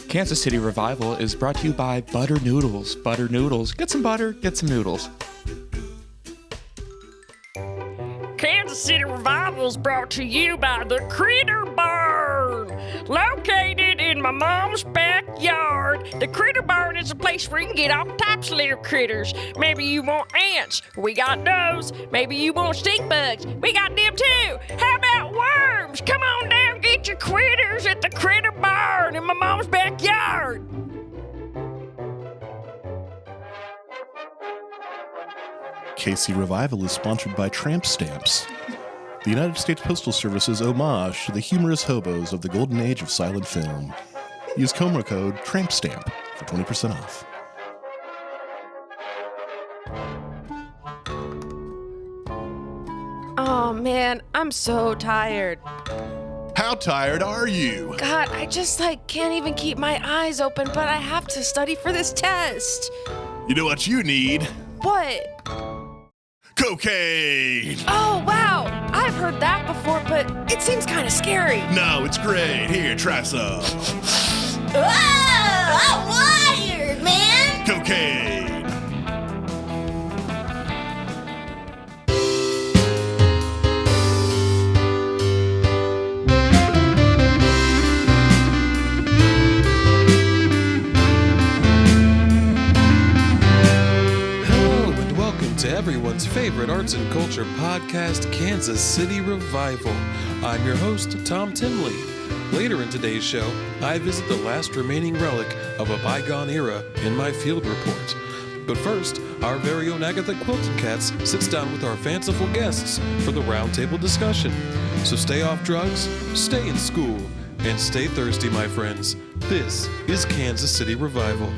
Kansas City Revival is brought to you by Butter Noodles. Butter Noodles. Get some butter, get some noodles. Kansas City Revival is brought to you by the Critter Barn. Located in my mom's backyard, the Critter Barn is a place where you can get all types of little critters. Maybe you want ants, we got those. Maybe you want stink bugs, we got them too. How about worms? Come on down, get your critters at the Critter Barn in my mom's backyard. KC Revival is sponsored by Tramp Stamps, the United States Postal Service's homage to the humorous hobos of the golden age of silent film. Use promo code TRAMPSTAMP for 20% off. Oh man, I'm so tired. How tired are you? God, I just can't even keep my eyes open, but I have to study for this test. You know what you need? What? Cocaine! Oh wow, I've heard that before, but it seems kind of scary. No, it's great. Here, try some. I'm wired, man! Cocaine! To everyone's favorite arts and culture podcast, Kansas City Revival. I'm your host, Tom Tinley. Later in today's show, I visit the last remaining relic of a bygone era in my field report. But first, our very own Agatha Quiltenkatz sits down with our fanciful guests for the roundtable discussion. So stay off drugs, stay in school, and stay thirsty, my friends. This is Kansas City Revival.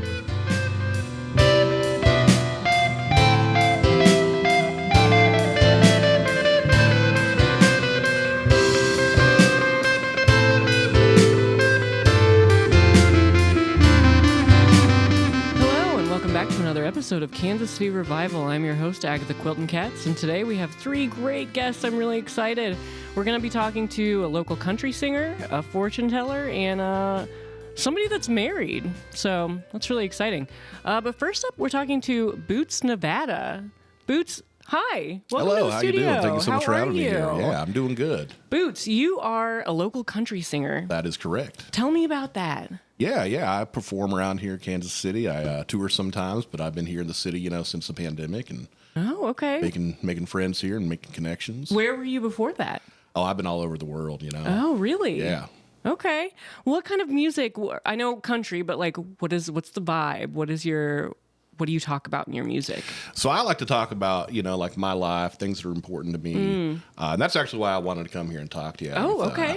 Episode of Kansas City Revival. I'm your host, Agatha Quiltenkatz, and today we have three great guests. I'm really excited. We're going to be talking to a local country singer, a fortune teller, and somebody that's married. So that's really exciting. But first up, we're talking to Boots, Nevada. Boots, hi. Welcome to the how studio. you doing? Thank you so much for having me here. you? Yeah, I'm doing good. Boots, you are a local country singer. That is correct. Tell me about that. Yeah. I perform around here in Kansas City. I tour sometimes, but I've been here in the city, since the pandemic, and okay, making friends here and making connections. Where were you before that? Oh, I've been all over the world, Oh, really? Yeah. Okay. What kind of music? I know country, but what's the vibe? What do you talk about in your music? So I like to talk about, like my life, things that are important to me. And that's actually why I wanted to come here and talk to you. Oh, okay.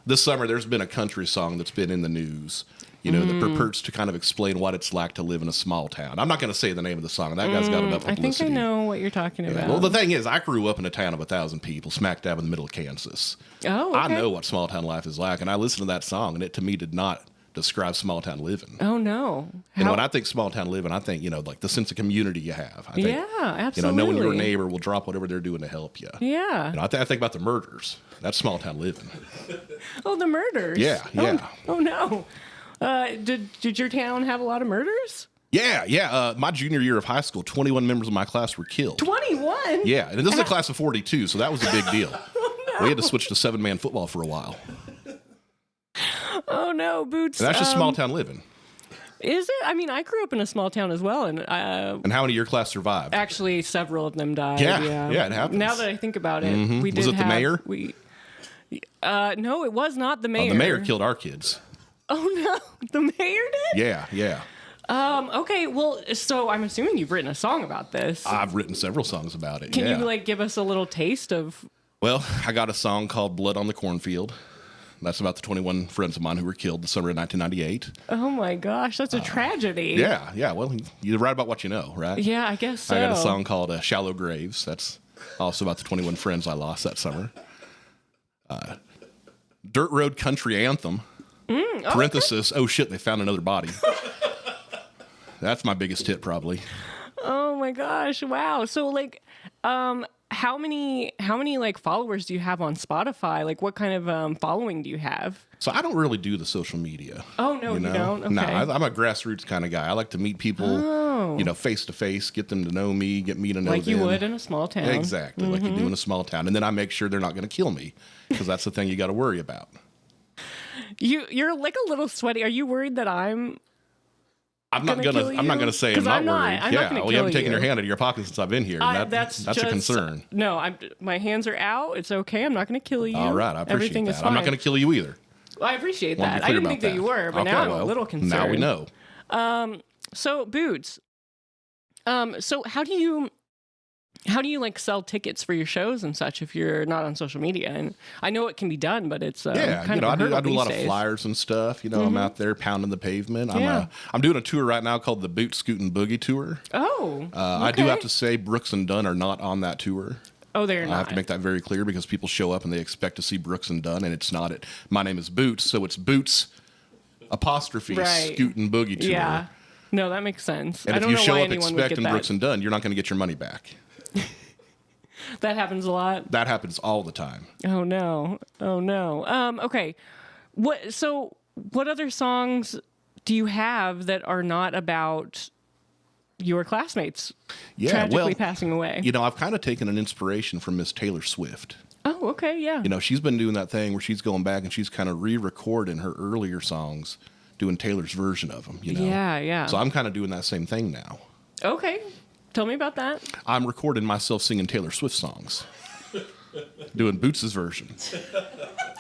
This summer, there's been a country song that's been in the news, that purports to kind of explain what it's like to live in a small town. I'm not going to say the name of the song. That guy's got enough publicity. I think I know what you're talking about. Well, the thing is, I grew up in a town of 1,000 people, smack dab in the middle of Kansas. Oh, okay. I know what small town life is like, and I listened to that song, and it to me did not describe small town living. Oh, no. And when I think small town living, I think, the sense of community you have. I think, yeah, absolutely. Knowing your neighbor will drop whatever they're doing to help you. Yeah. I think about the murders. That's small town living. Oh, the murders. Yeah. Oh no. Did your town have a lot of murders? Yeah. My junior year of high school, 21 members of my class were killed. 21? Yeah, and this is a class of 42, so that was a big deal. Oh, no. We had to switch to 7-man football for a while. Oh no, Boots. And that's just small town living. Is it? I mean, I grew up in a small town as well, and how many of your class survived? Actually, several of them died. Yeah, it happens. Now that I think about it, we did. Was it the mayor? No, it was not the mayor. The mayor killed our kids. Oh no, the mayor did? Yeah. Okay, well, so I'm assuming you've written a song about this. I've written several songs about it. Can you give us a little taste of? Well, I got a song called "Blood on the Cornfield." That's about the 21 friends of mine who were killed the summer of 1998. Oh my gosh, that's a tragedy. Yeah. Well, you write about what you know, right? Yeah, I guess so. I got a song called "Shallow Graves." That's also about the 21 friends I lost that summer. Dirt Road Country Anthem. Parenthesis, oh shit, they found another body. That's my biggest hit, probably. Oh my gosh, wow. So, how many like followers do you have on Spotify? Like, what kind of following do you have? So I don't really do the social media. Oh, no, you don't? Okay. No, I'm a grassroots kind of guy. I like to meet people, face to face, get them to know me, get me to know them. Like you would in a small town. Exactly, like you do in a small town. And then I make sure they're not going to kill me, because that's the thing you got to worry about. You're like a little sweaty. Are you worried that I'm not gonna say I'm not worried. I'm not you haven't taken your hand out of your pocket since I've been here. And that's a concern. No, my hands are out. It's okay. I'm not gonna kill you. All right, I appreciate Everything that. is fine. I'm not gonna kill you either. Well, I appreciate that. I didn't think that you were, but now I'm a little concerned. Now we know. So Boots. So how do you like sell tickets for your shows and such if you're not on social media? And I know it can be done, but it's kind of I do a lot of flyers and stuff. I'm out there pounding the pavement. I'm doing a tour right now called the Boot Scootin' Boogie Tour. Oh, okay. I do have to say Brooks and Dunn are not on that tour. Oh, they're not. I have to make that very clear, because people show up and they expect to see Brooks and Dunn, and it's not it. My name is Boots, so it's Boots Scootin' Boogie Tour. Yeah. No, that makes sense. And I don't if you know show why up anyone would expecting get Brooks that. and Dunn, you're not going to get your money back. That happens a lot. That happens all the time. Oh no. Okay. What other songs do you have that are not about your classmates tragically passing away? I've kind of taken an inspiration from Miss Taylor Swift. Oh, okay, yeah. She's been doing that thing where she's going back and she's kind of re-recording her earlier songs, doing Taylor's version of them, Yeah. So I'm kind of doing that same thing now. Okay. Tell me about that. I'm recording myself singing Taylor Swift songs. Doing Boots' version.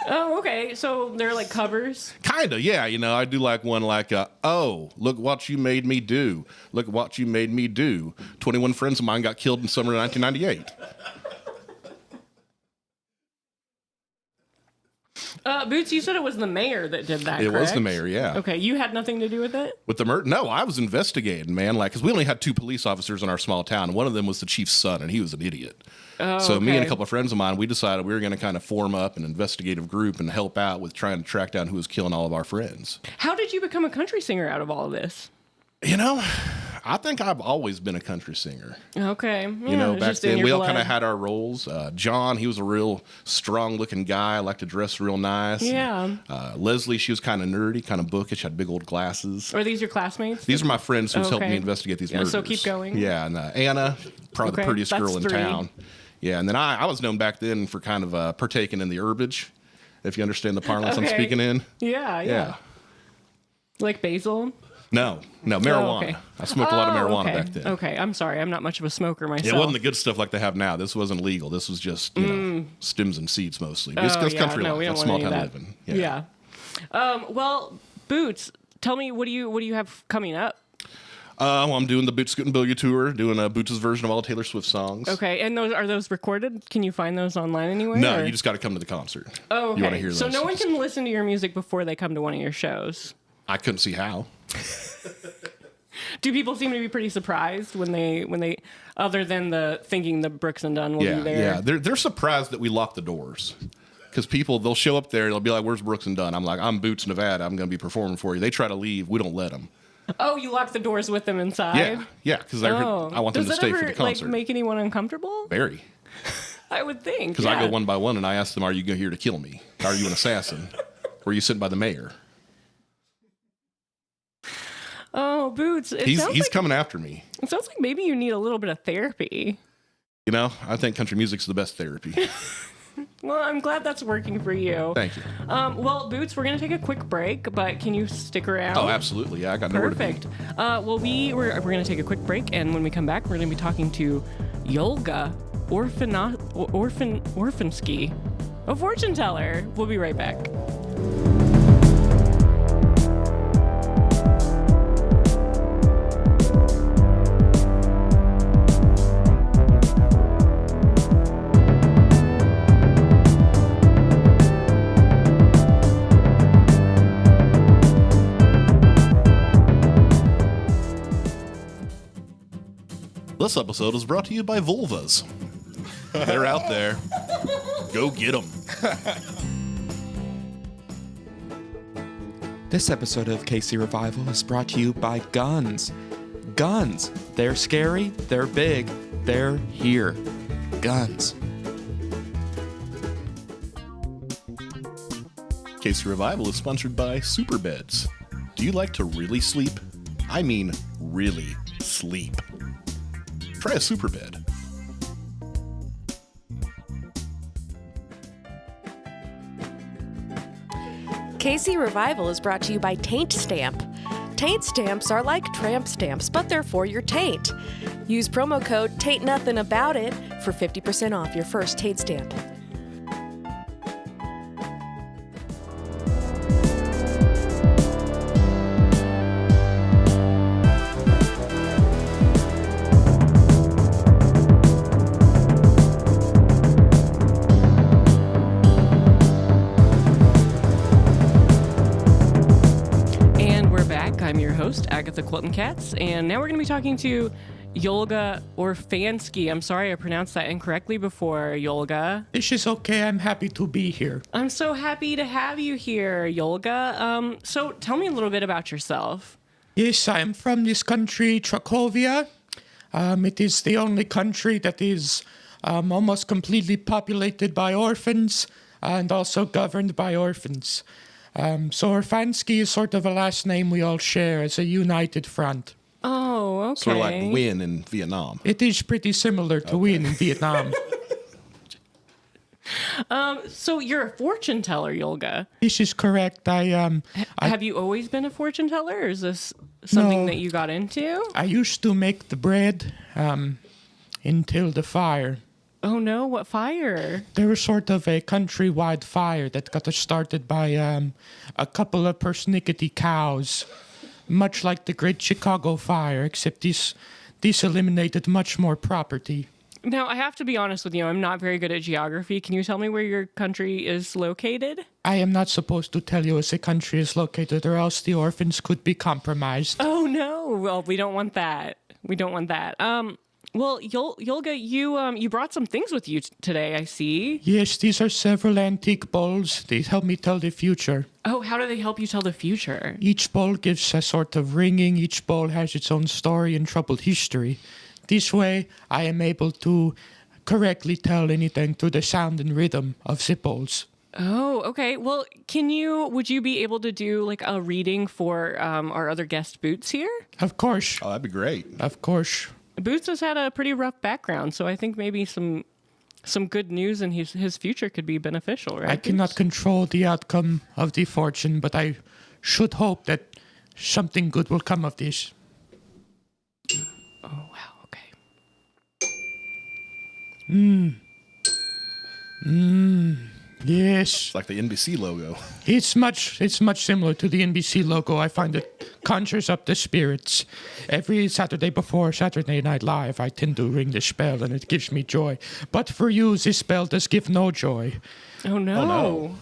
Oh, okay. So they're like covers? Kind of, yeah. I do like one like, oh, look what you made me do. Look what you made me do. 21 friends of mine got killed in summer of 1998. Boots, you said it was the mayor that did that, It correct? was the mayor, yeah. Okay, you had nothing to do with it? With the murder? No, I was investigating, man. Because we only had 2 police officers in our small town, and one of them was the chief's son, and he was an idiot. Oh, so me and a okay. couple of friends of mine, we decided we were going to kind of form up an investigative group and help out with trying to track down who was killing all of our friends. How did you become a country singer out of all of this? I think I've always been a country singer. Okay. Back then we all kind of had our roles. John, he was a real strong-looking guy, liked to dress real nice. Yeah. Leslie, she was kind of nerdy, kind of bookish, had big old glasses. Are these your classmates? These are my friends who's helped me investigate these murders. So keep going. Yeah, and Anna, probably the prettiest girl in town. Yeah, and then I was known back then for kind of partaking in the herbage, if you understand the parlance I'm speaking in. Yeah. Like basil? No, marijuana. Oh, okay. I smoked a lot of marijuana back then. Okay, I'm sorry. I'm not much of a smoker myself. It wasn't the good stuff like they have now. This wasn't legal. This was just, stems and seeds mostly. It's country life. That's small town living. Yeah. Well, Boots, tell me, what do you have coming up? I'm doing the Boot Scootin' Boogie Tour, doing a Boots' version of all Taylor Swift songs. Okay, and are those recorded? Can you find those online anywhere? No, you just got to come to the concert. Oh, okay. You want to hear those. So no one can listen to your music before they come to one of your shows? I couldn't see how. Do people seem to be pretty surprised when they other than thinking the Brooks and Dunn will be there? Yeah, they're surprised that we lock the doors. Because they'll show up there, they'll be like, "Where's Brooks and Dunn?" I'm like, "I'm Boots, Nevada. I'm going to be performing for you." They try to leave. We don't let them. Oh, you lock the doors with them inside? Yeah, because I want them to stay for the concert. Does that ever make anyone uncomfortable? Very. I would think. Because I go one by one and I ask them, "Are you here to kill me? Are you an assassin? Or are you sent by the mayor?" Oh, Boots. He's coming after me. It sounds like maybe you need a little bit of therapy. I think country music's the best therapy. Well, I'm glad that's working for you. Thank you. Well, Boots, we're going to take a quick break, but can you stick around? Oh, absolutely. Yeah, I got nowhere to be. Perfect. Well, we're going to take a quick break, and when we come back, we're going to be talking to Yolga Orphansky, a fortune teller. We'll be right back. This episode is brought to you by Vulvas. They're out there. Go get them. This episode of KC Revival is brought to you by guns. Guns. They're scary, they're big, they're here. guns. KC Revival is sponsored by Superbeds. Do you like to really sleep? I mean, really sleep. Try a Superbed. KC Revival is brought to you by Taint Stamp. Taint stamps are like tramp stamps, but they're for your taint. Use promo code TAIN'TNOTHINGABOUTIT for 50% off your first Taint stamp. I'm your host, Agatha Quiltenkatz, and now we're going to be talking to Yolga Orfansky. I'm sorry I pronounced that incorrectly before, Yolga. This is okay. I'm happy to be here. I'm so happy to have you here, Yolga. So tell me a little bit about yourself. Yes, I am from this country, Trachovia. It is the only country that is almost completely populated by orphans and also governed by orphans. So Orfansky is sort of a last name we all share as a united front. Oh, okay. Sort of like Nguyen in Vietnam. It is pretty similar to Nguyen in Vietnam. So you're a fortune teller, Yolga. This is correct. Have you always been a fortune teller, or is this something No. that you got into? I used to make the bread until the fire. Oh no, what fire? There was sort of a countrywide fire that got started by a couple of persnickety cows, much like the Great Chicago Fire, except this eliminated much more property. Now, I have to be honest with you, I'm not very good at geography. Can you tell me where your country is located? I am not supposed to tell you as the country is located, or else the orphans could be compromised. Oh no, well, we don't want that. We don't want that. Well, Yolga, you brought some things with you today, I see. Yes, these are several antique bowls. They help me tell the future. Oh, how do they help you tell the future? Each bowl gives a sort of ringing. Each bowl has its own story and troubled history. This way, I am able to correctly tell anything through the sound and rhythm of the bowls. Oh, okay. Well, would you be able to do like a reading for our other guest Boots here? Of course. Oh, that'd be great. Of course. Boots has had a pretty rough background, so I think maybe some good news in his future could be beneficial, right? I cannot control the outcome of the fortune, but I should hope that something good will come of this. Oh, wow, okay. Yes. It's like the NBC logo. It's much similar to the NBC logo. I find it conjures up the spirits. Every Saturday before Saturday Night Live, I tend to ring the spell, and it gives me joy. But for you, this spell does give no joy. Oh, no. Oh, no.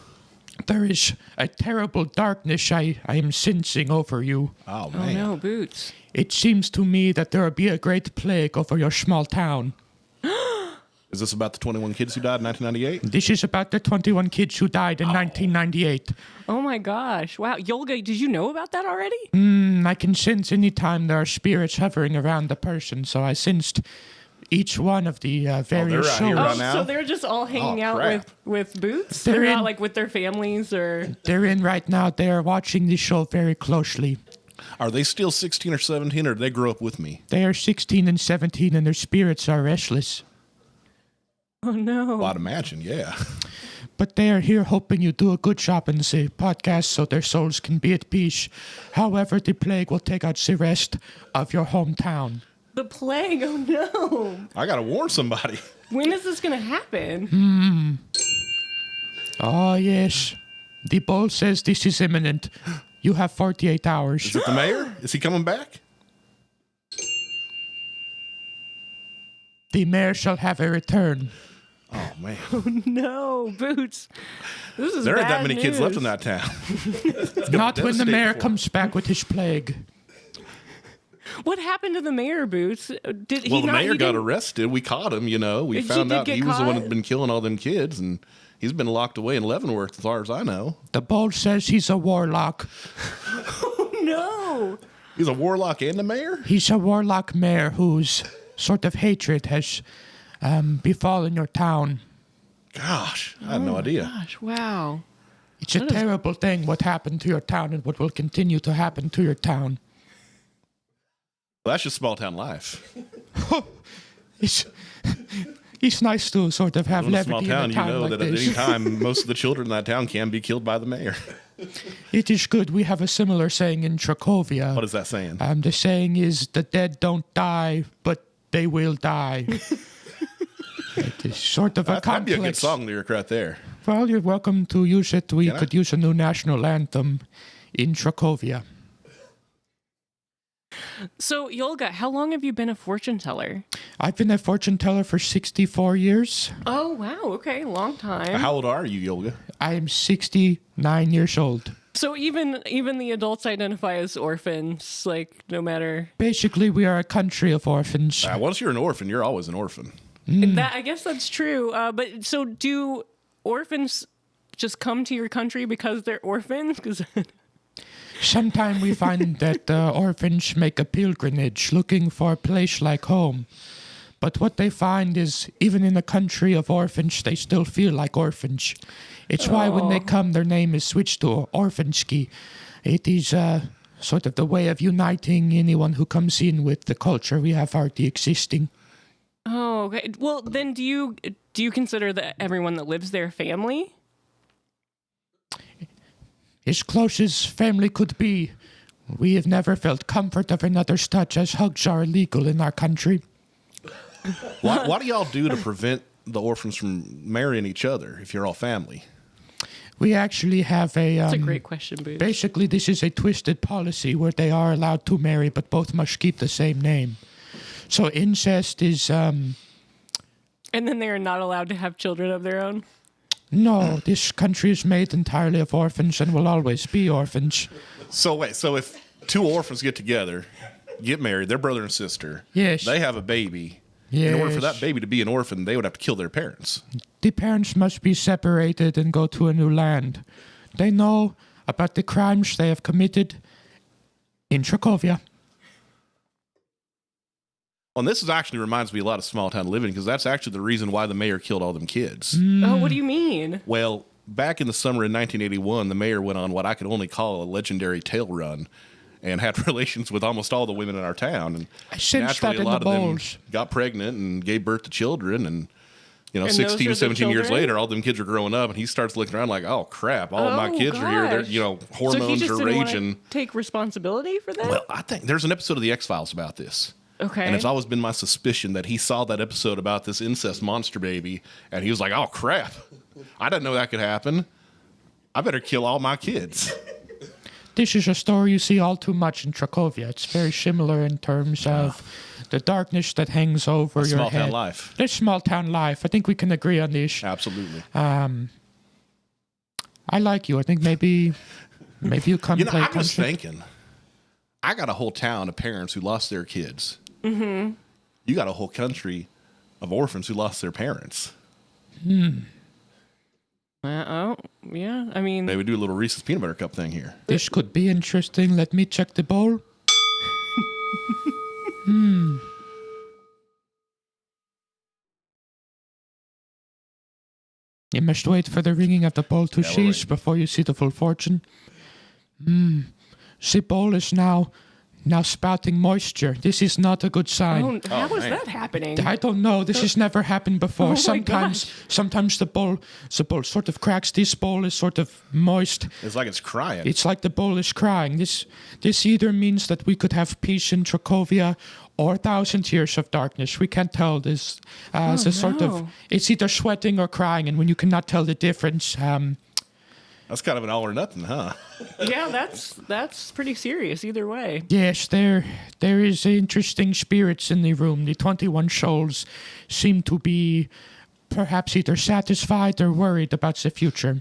There is a terrible darkness I am sensing over you. Oh, Oh, man. no, Boots. It seems to me that there will be a great plague over your small town. Is this about the 21 kids who died in 1998? This is about the 21 kids who died in 1998. Oh, my gosh. Wow. Yolga, did you know about that already? I can sense any time there are spirits hovering around the person, so I sensed each one of the various they're out here souls. right Oh, now? so they're just all hanging out crap. with Boots? They're They're not in- like with their families or... They're in right now. They are watching the show very closely. Are they still 16 or 17, or did they grow up with me? They are 16 and 17, and their spirits are restless. Oh, no. Well, I'd imagine, yeah. But they are here hoping you do a good job in the podcast so their souls can be at peace. However, the plague will take out the rest of your hometown. The plague? Oh, no. I gotta warn somebody. When is this going to happen? Oh, yes. The bowl says this is imminent. You have 48 hours. Is it the mayor? Is he coming back? The mayor shall have a return. Oh, man. No, Boots. This is There ain't that bad many kids left in news. that town. Not when the devastate mayor for comes back with his plague. What happened to the mayor, Boots? Did he Well, the not, mayor he got didn't- arrested. We caught him, you know. We He found did out get he was the one caught? who'd been killing all them kids, and he's been locked away in Leavenworth, as far as I know. The bowl says he's a warlock. No. He's a warlock and the mayor? He's a warlock mayor whose sort of hatred has befall in your town. Gosh, I had no idea. Gosh, wow. It's a terrible thing what happened to your town and what will continue to happen to your town. Well, that's just small town life. It's nice to sort of have In a small levity town, in a you town know like that at this. any time, most of the children in that town can be killed by the mayor. It is good. We have a similar saying in Trachovia. What is that saying? The saying is, the dead don't die, but they will die. It is sort of a That'd complex... be a good song lyric right there. Well, you're welcome to use it. We Can I? could use a new national anthem in Trachovia. So, Yolga, how long have you been a fortune teller? I've been a fortune teller for 64 years. Oh, wow. Okay, long time. How old are you, Yolga? I am 69 years old. So even the adults identify as orphans, like no matter. Basically, we are a country of orphans. Once you're an orphan, you're always an orphan. That I guess that's true. But so do orphans just come to your country because they're orphans? Because Sometimes we find that orphans make a pilgrimage looking for a place like home. But what they find is, even in a country of orphans, they still feel like orphans. It's why when they come, their name is switched to Orphansky. It is sort of the way of uniting anyone who comes in with the culture we have already existing. oh, okay. Well, then do you consider that everyone that lives there family? As close as family could be, we have never felt comfort of another's touch, as hugs are illegal in our country. What do y'all do to prevent the orphans from marrying each other if you're all family? We actually have a... That's a great question, Boots. Basically, this is a twisted policy where they are allowed to marry, but both must keep the same name. So incest is... And then they are not allowed to have children of their own? No, this country is made entirely of orphans and will always be orphans. So wait, so if two orphans get together, get married, they're brother and sister. Yes. They have a baby. Yes. In order for that baby to be an orphan, they would have to kill their parents. The parents must be separated and go to a new land. They know about the crimes they have committed in Trachovia. Well, and this actually reminds me a lot of small town living, because that's actually the reason why the mayor killed all them kids. Oh, what do you mean? Well, back in the summer in 1981, the mayor went on what I could only call a legendary tail run and had relations with almost all the women in our town. And I sensed naturally, that in a lot the of them bowls. got pregnant and gave birth to children. And, you know, And 16 those are to the 17 years children? later, all them kids are growing up, and he starts looking around like, oh, crap, all of my Oh, kids are here. They're, gosh. you know, So he hormones just are didn't wanna raging. take responsibility for that? Well, I think there's an episode of The X-Files about this. Okay. And it's always been my suspicion that he saw that episode about this incest monster baby, and he was like, oh, crap. I didn't know that could happen. I better kill all my kids. This is a story you see all too much in Trachovia. It's very similar in terms of the darkness that hangs over your Small head. town life. There's small town life. I think we can agree on this. Absolutely. I like you. I think maybe you come You know, play I'm just country. thinking, I got a whole town of parents who lost their kids. Mm-hmm. You got a whole country of orphans who lost their parents. Oh, yeah. I mean, Maybe do a little Reese's Peanut Butter Cup thing here. This could be interesting. Let me check the bowl. You must wait for the ringing of the bowl to Yeah, we're cease waiting. before you see the full fortune. The bowl is now spouting moisture. This is not a good sign. how is man. that happening? I don't know. This has never happened before. Oh my Sometimes the bowl sort of cracks. This bowl is sort of moist. It's like it's crying. It's like the bowl is crying. This either means that we could have peace in Trachovia or 1,000 years of darkness. We can't tell. This it's a sort of no. it's either sweating or crying, and when you cannot tell the difference, That's kind of an all or nothing, huh? Yeah, that's pretty serious either way. yes, there is interesting spirits in the room. The 21 souls seem to be perhaps either satisfied or worried about the future.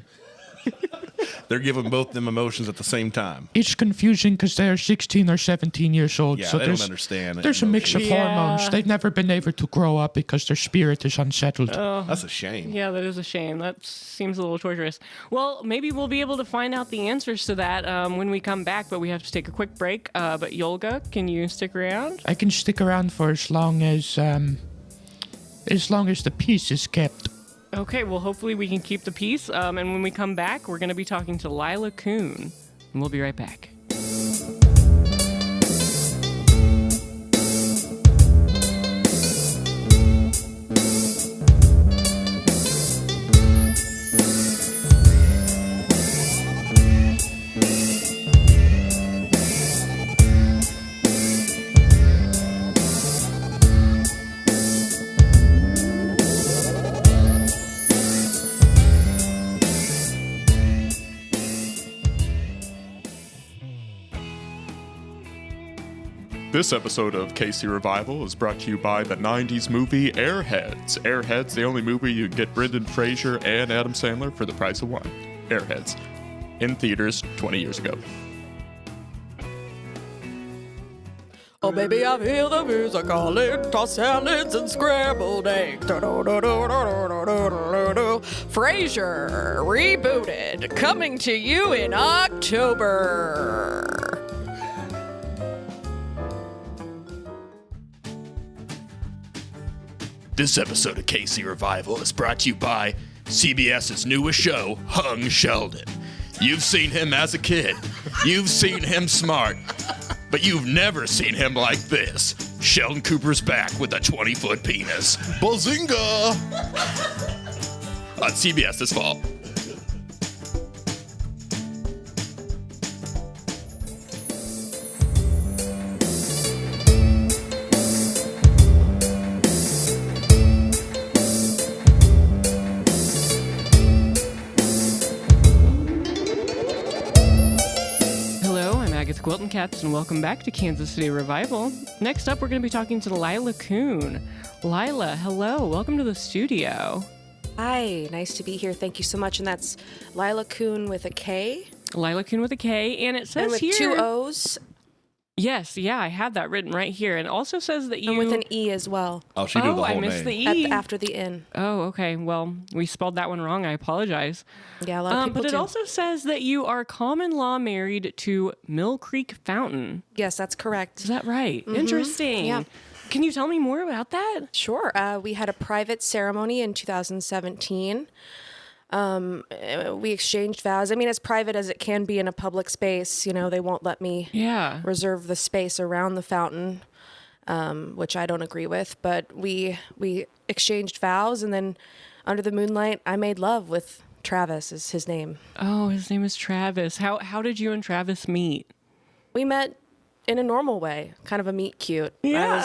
They're giving both them emotions at the same time. It's confusing because they're 16 or 17 years old. Yeah, so they there's, don't understand. There's a mix of emotions. Yeah. hormones. They've never been able to grow up because their spirit is unsettled. That's a shame. Yeah, that is a shame. That seems a little torturous. Well, maybe we'll be able to find out the answers to that when we come back, but we have to take a quick break. But Yolga, can you stick around? I can stick around for as long as as long as the peace is kept. Okay, well, hopefully we can keep the peace. And when we come back, we're going to be talking to Lila Kuhn. And we'll be right back. This episode of KC Revival is brought to you by the 90s movie Airheads. Airheads, the only movie you can get Brendan Fraser and Adam Sandler for the price of one. Airheads. In theaters 20 years ago. Oh, baby, I feel the music calling, toss salads and scrambled eggs. Frasier, rebooted, coming to you in October. This episode of KC Revival is brought to you by CBS's newest show, Hung Sheldon. You've seen him as a kid. You've seen him smart. But you've never seen him like this. Sheldon Cooper's back with a 20-foot penis. Bazinga! On CBS this fall. Agatha Quiltenkatz, and welcome back to Kansas City Revival. Next up, we're going to be talking to Lila Kuhn. Lila, hello. Welcome to the studio. Hi, nice to be here. Thank you so much. And that's Lila Kuhn with a K. Lila Kuhn with a K, and it says and with here... 2 O's. Yes, yeah, I have that written right here. And it also says that you... And with an E as well. Oh, she did the whole I missed name. the E. After the N. Oh, okay. Well, we spelled that one wrong. I apologize. Yeah, a lot of people But it do. also says that you are common law married to Mill Creek Fountain. Yes, that's correct. Is that right? Mm-hmm. Interesting. Yeah. Can you tell me more about that? Sure. We had a private ceremony in 2017. We exchanged vows. I mean, as private as it can be in a public space, you know, they won't let me reserve the space around the fountain, which I don't agree with. But we exchanged vows, and then under the moonlight, I made love with Travis, is his name. Oh, his name is Travis. How did you and Travis meet? We met in a normal way, kind of a meet cute. Yeah.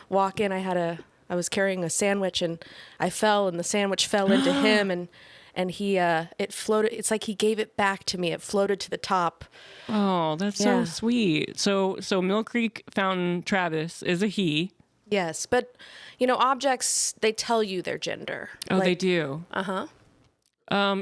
Walk in, I was carrying a sandwich, and I fell, and the sandwich fell into him, and he it floated. It's like he gave it back to me. It floated to the top. Oh, that's so sweet. So Mill Creek Fountain Travis is a he. Yes, but you know, objects, they tell you their gender. Oh, they do. Uh-huh.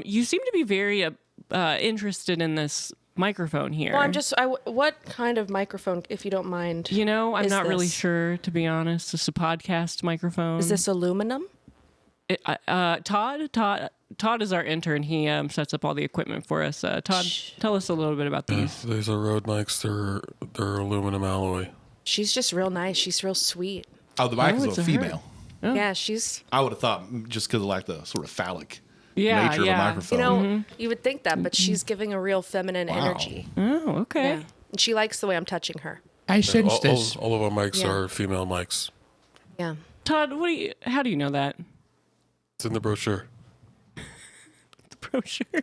You seem to be very interested in this microphone here. Well, what kind of microphone, if you don't mind? You know, I'm is not really this? sure, to be honest. This is a podcast microphone. Is this aluminum? Todd is our intern. He sets up all the equipment for us. Todd, tell us a little bit about these. These are Rode mics. They're aluminum alloy. She's just real nice. She's real sweet. Oh, the mic is it's a a female. Oh. Yeah, she's... I would have thought just because of like the sort of phallic Yeah, nature of the yeah. microphone. You know, you would think that, but she's giving a real feminine energy. Oh, okay. Yeah. And she likes the way I'm touching her. I sense this. All of our mics Yeah. are female mics. Yeah. Todd, how do you know that? It's in the brochure. The brochure.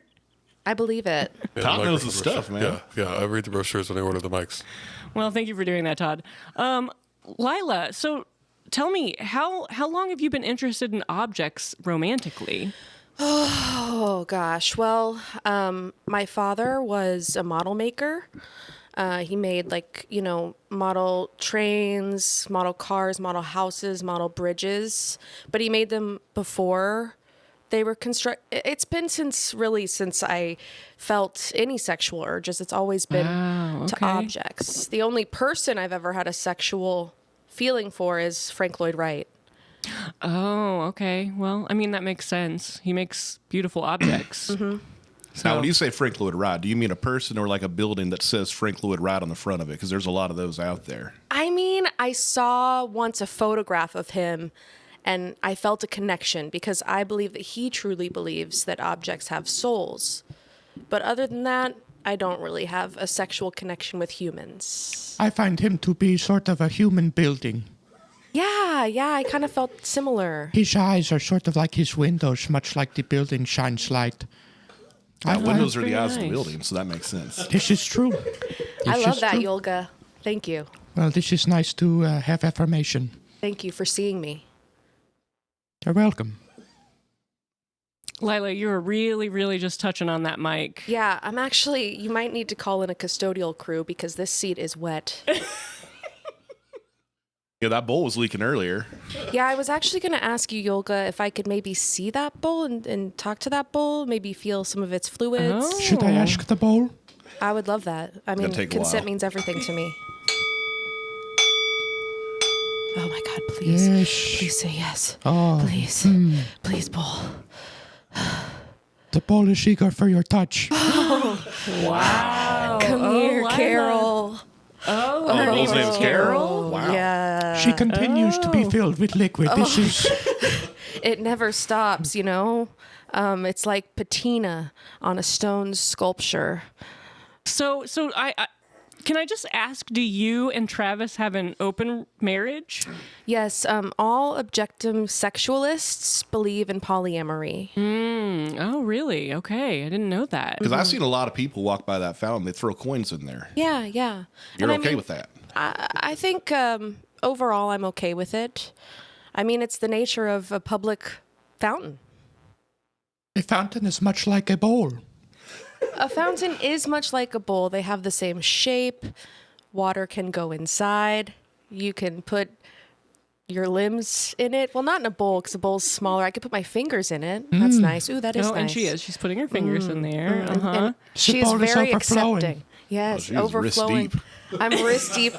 I believe it. Yeah, Todd the knows microphone his stuff, brochure. man. Yeah, I read the brochures when I order the mics. Well, thank you for doing that, Todd. Lila, so tell me, how long have you been interested in objects romantically? Oh, gosh. Well, my father was a model maker. He made model trains, model cars, model houses, model bridges, but he made them before they were constructed. It's been since I felt any sexual urges. It's always been to objects. The only person I've ever had a sexual feeling for is Frank Lloyd Wright. Oh, okay. Well, I mean, that makes sense. He makes beautiful objects. Mm-hmm. Now, when you say Frank Lloyd Wright, do you mean a person or like a building that says Frank Lloyd Wright on the front of it? Because there's a lot of those out there. I mean, I saw once a photograph of him, And I felt a connection because I believe that he truly believes that objects have souls. But other than that, I don't really have a sexual connection with humans. I find him to be sort of a human building. Yeah, I kind of felt similar. His eyes are sort of like his windows, much like the building shines light. Windows are the eyes of the nice. building, so that makes sense. This is true. I This love is that, true. Yolga. Thank you. Well, this is nice to have affirmation. Thank you for seeing me. You're welcome. Lila, you were really, really just touching on that mic. Yeah, you might need to call in a custodial crew because this seat is wet. Yeah, that bowl was leaking earlier. Yeah, I was actually going to ask you, Yolga, if I could maybe see that bowl and talk to that bowl, maybe feel some of its fluids. Oh. Should I ask the bowl? I would love that. I mean, take a consent while. means everything to me. Oh my God, please. Yes. Please say yes. Oh, Please. Please, bowl. the bowl is eager for your touch. Wow. Come here, Lila. Carol. Oh, Her bowl's name is Carol? Wow. Yeah. She continues to be filled with liquid. This is It never stops, you know? It's like patina on a stone sculpture. So I can I just ask, do you and Travis have an open marriage? Yes, all objectum sexualists believe in polyamory. Oh, really? Okay. I didn't know that. Because I've seen a lot of people walk by that fountain. They throw coins in there. Yeah. You're And I okay mean, with that? I think overall I'm okay with it. I mean, it's the nature of a public fountain. a fountain is much like a bowl. A fountain is much like a bowl. They have the same shape. Water can go inside. You can put your limbs in it. Well, not in a bowl because a bowl's smaller. I could put my fingers in it. That's nice. Ooh, that is Oh, nice. and she is. She's putting her fingers in there. And Uh-huh. she The is bowl is very overflowing. accepting. Yes, she is wrist overflowing. deep. I'm wrist deep.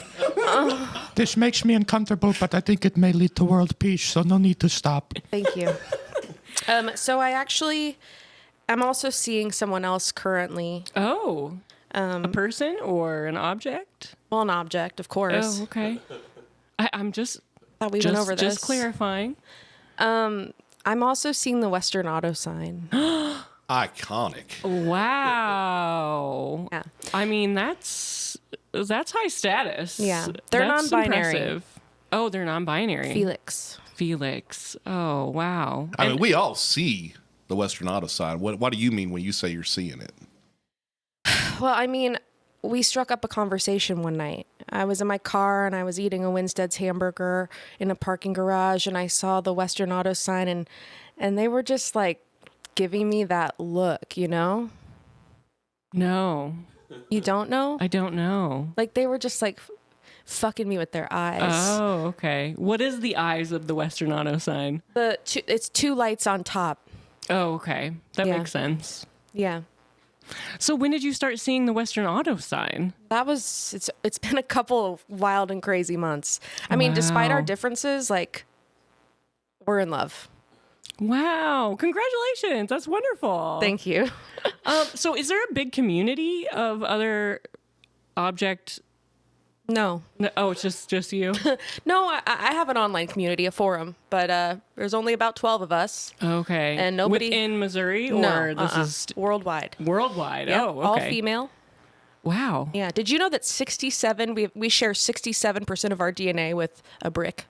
This makes me uncomfortable, but I think it may lead to world peace, so no need to stop. Thank you. So I'm also seeing someone else currently. Oh. A person or an object? Well, an object, of course. Oh, okay. I'm just Thought we went over this. just clarifying. I'm also seeing the Western Auto sign. Iconic. Wow. Yeah. I mean, that's high status. Yeah. They're That's non-binary. impressive. Oh, they're non-binary. Felix. Oh, wow. I mean, we all see the Western Auto sign. What do you mean when you say you're seeing it? Well, I mean, we struck up a conversation one night. I was in my car and I was eating a Winstead's hamburger in a parking garage and I saw the Western Auto sign and they were just like giving me that look, you know? No, You don't know? I don't know. Like they were just like fucking me with their eyes. Oh, okay. What is the eyes of the Western Auto sign? It's two lights on top. Oh, okay. That Yeah. makes sense. Yeah. So when did you start seeing the Western Auto sign? It's been a couple of wild and crazy months. I mean, despite our Wow. differences, like we're in love. Wow. Congratulations. That's wonderful. Thank you. So is there a big community of other object? No. Oh, it's just you? No, I have an online community, a forum, but there's only about 12 of us. Okay. And nobody- Within Missouri? Or No, this is worldwide. worldwide? Yep, Oh, okay. all female. Wow. Yeah. Did you know that we share 67% of our DNA with a brick?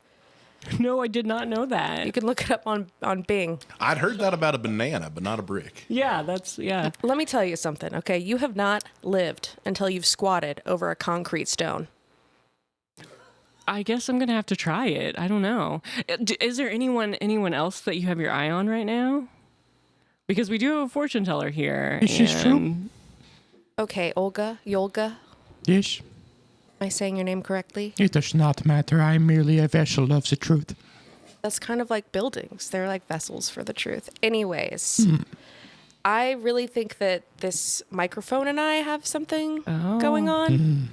No, I did not know that. You can look it up on Bing. I'd heard that about a banana, but not a brick. Yeah. Let me tell you something, okay? You have not lived until you've squatted over a concrete stone. I guess I'm going to have to try it. I don't know. Is there anyone else that you have your eye on right now? Because we do have a fortune teller here. This is true. and- Okay, Yolga. Yes, Am I saying your name correctly? it does not matter. I am merely a vessel of the truth. That's kind of like buildings. They're like vessels for the truth. Anyways, I really think that this microphone and I have something going on.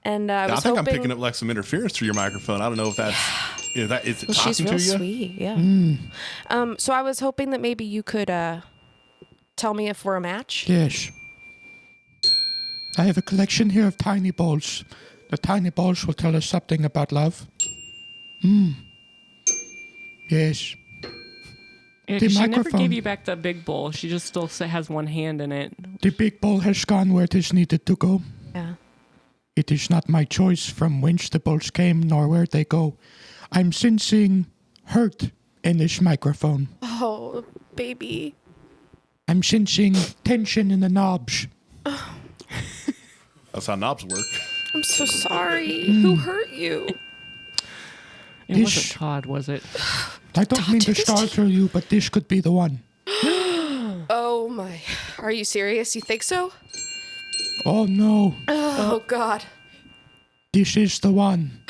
And I I was think hoping... I'm picking up like some interference through your microphone. I don't know if that's is it Well, talking she's real to you? sweet, yeah. So I was hoping that maybe you could tell me if we're a match. Yes. I have a collection here of tiny balls. The tiny balls will tell us something about love. Yes. Yeah, The 'cause she never microphone. gave you back the big bowl. She just still has one hand in it. The big bowl has gone where it is needed to go. Yeah. It is not my choice from whence the bolts came nor where they go. I'm sensing hurt in this microphone. Oh, baby. I'm sensing tension in the knobs. That's how knobs work. I'm so sorry. Who hurt you? It This- wasn't Todd, was it? I don't mean to did this to startle you, but this could be the one. Oh, my. Are you serious? You think so? Oh no, Oh, God. this is the one.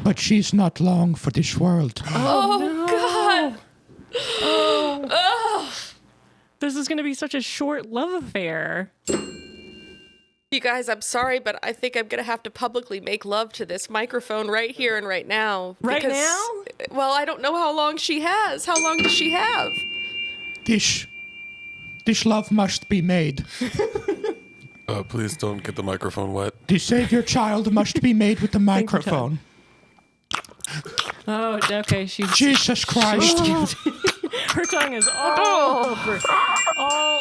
But she's not long for this world. Oh, God. This is going to be such a short love affair. You guys, I'm sorry, but I think I'm going to have to publicly make love to this microphone right here and right now. Right now? Well, I don't know how long she has. How long does she have? This love must be made. Please don't get the microphone wet. The savior child must be made with the microphone. Oh, okay. Jesus Christ. Her tongue is all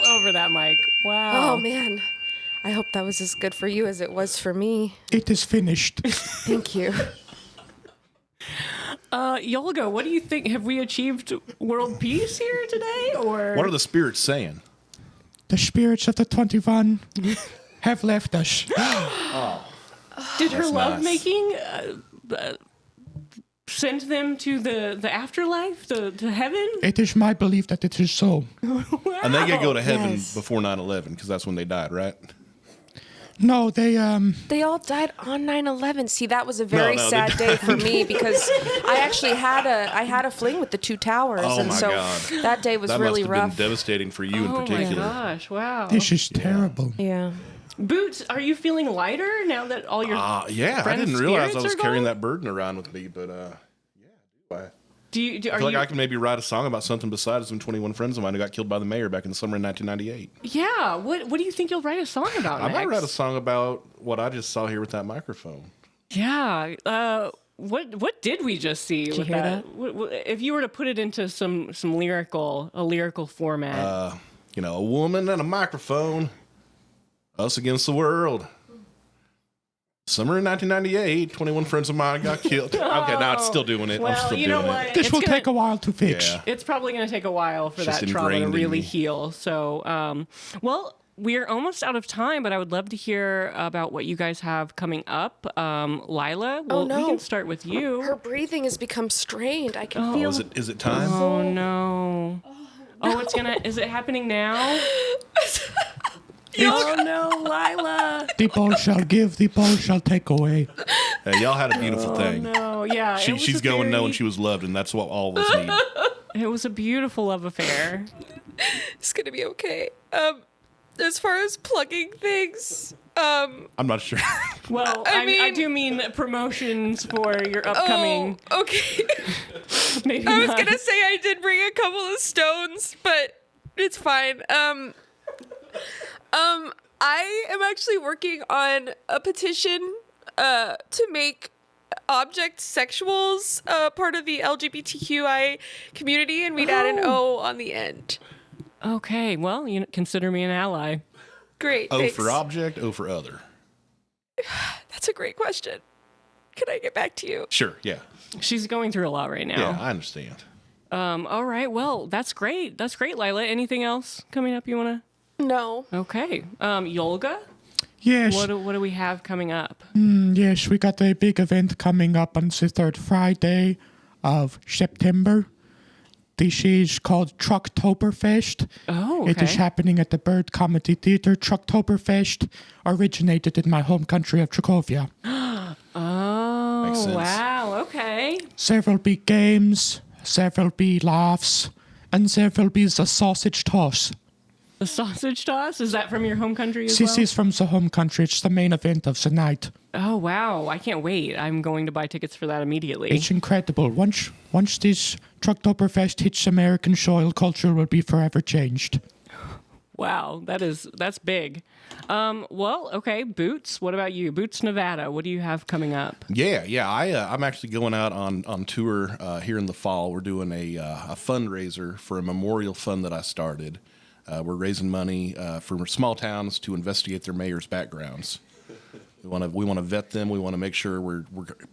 over that mic. Wow. Oh, man. I hope that was as good for you as it was for me. It is finished. Thank you. Yolga, what do you think? Have we achieved world peace here today, or What are the spirits saying? The spirits of the 21 have left us. did her That's lovemaking send them to the afterlife, to heaven? It is my belief that it is so. And they get to go to heaven Yes. before 9/11 because that's when they died, right? No, they They all died on 9/11. See, that was a very no, they sad day for me because I actually had a fling with the two towers, Oh, and my so God. that day was That really must have rough. been devastating for you in Oh my particular. gosh! Wow. This is terrible. Yeah. Boots, are you feeling lighter now that all your Yeah, I friends' didn't realize I spirits was are carrying gone? that burden around with me, but I Do you? feel Are like you? I can maybe write a song about something besides some 21 friends of mine who got killed by the mayor back in the summer in 1998. Yeah. What do you think you'll write a song about I next? might write a song about what I just saw here with that microphone. Yeah. What did we just see with hear that? If you were to put it into some lyrical format. A woman and a microphone, us against the world. Summer in 1998, 21 friends of mine got killed. Okay, now it's still doing it. I'm well, still you doing know what? it. This It's will gonna- take a while to fix. Yeah. It's probably going to take a while for Just that trauma to ingrained in really me. heal. So, well, we're almost out of time, but I would love to hear about what you guys have coming up. Lila, well, no. we can start with you. Her breathing has become strained. I can feel. Is it time? Oh no! Oh, is it happening now? Oh no, Lila! The bowl shall give, the bowl shall take away. Hey, y'all had a beautiful thing. No, yeah. it was She's a going very- knowing she was loved, and that's what all of us need. It was a beautiful love affair. It's gonna be okay. As far as plugging things, I'm not sure. Well, I I mean- do mean promotions for your upcoming. Oh, okay. Maybe I was not. gonna say I did bring a couple of stones, but it's fine. I am actually working on a petition to make object sexuals part of the LGBTQI community, and we'd add an O on the end. Okay, well, consider me an ally. Great. O thanks. for object, O for other. That's a great question. Can I get back to you? Sure, yeah. She's going through a lot right now. Yeah, I understand. All right. Well, that's great. That's great, Lila. Anything else coming up you want No. to? Okay. Yolga, Yes, what do we have coming up? yes, we got a big event coming up on the third Friday of September. This is called Trucktoberfest. Oh, okay. It is happening at the Bird Comedy Theater. Trucktoberfest originated in my home country of Czechoslovakia. Oh, Makes sense. wow. Okay. There will be games, there will be laughs, and there will be the sausage toss. The sausage toss, is that from your home country as This well? is from the home country. It's the main event of the night. Oh, wow. I can't wait. I'm going to buy tickets for that immediately. It's incredible. Once this Trucktoberfest hits American soil, culture will be forever changed. Wow, that's big. Well, okay, Boots. What about you, Boots, Nevada? What do you have coming up? Yeah. I'm actually going out on tour here in the fall. We're doing a fundraiser for a memorial fund that I started. We're raising money for small towns to investigate their mayor's backgrounds. We want to vet them. We want to make sure we're